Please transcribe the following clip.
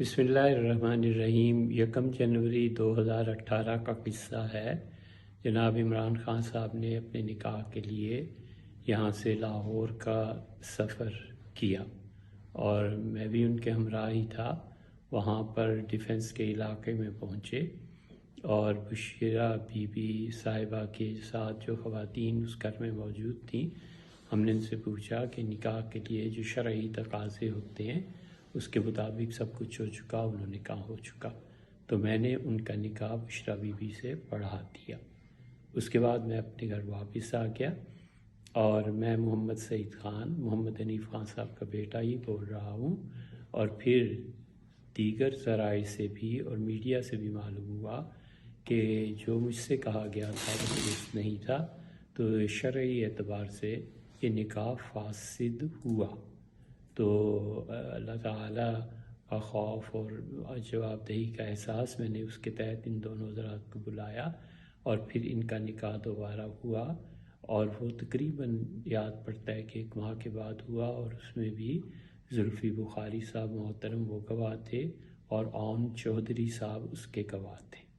بسم اللہ الرحمن الرحیم۔ 1 جنوری 2018 کا قصہ ہے۔ جناب عمران خان صاحب نے اپنے نکاح کے لیے یہاں سے لاہور کا سفر کیا اور میں بھی ان کے ہمراہ ہی تھا۔ وہاں پر ڈیفنس کے علاقے میں پہنچے اور بشیرہ بی بی صاحبہ کے ساتھ جو خواتین اس گھر میں موجود تھیں، ہم نے ان سے پوچھا کہ نکاح کے لیے جو شرعی تقاضے ہوتے ہیں اس کے مطابق سب کچھ ہو چکا، انہوں نے کہا ہو چکا، تو میں نے ان کا نکاح بشریٰ بی بی سے پڑھا دیا۔ اس کے بعد میں اپنے گھر واپس آ گیا اور میں محمد سعید خان، محمد حنیف خان صاحب کا بیٹا ہی بول رہا ہوں، اور پھر دیگر ذرائع سے بھی اور میڈیا سے بھی معلوم ہوا کہ جو مجھ سے کہا گیا تھا وہ درست نہیں تھا، تو شرعی اعتبار سے یہ نکاح فاسد ہوا۔ تو اللہ تعالیٰ کا خوف اور جواب دہی کا احساس، میں نے اس کے تحت ان دونوں حضرات کو بلایا اور پھر ان کا نکاح دوبارہ ہوا، اور وہ تقریباً یاد پڑتا ہے کہ 1 ماہ کے بعد ہوا، اور اس میں بھی زلفی بخاری صاحب محترم وہ گواہ تھے اور عون چودھری صاحب اس کے گواہ تھے۔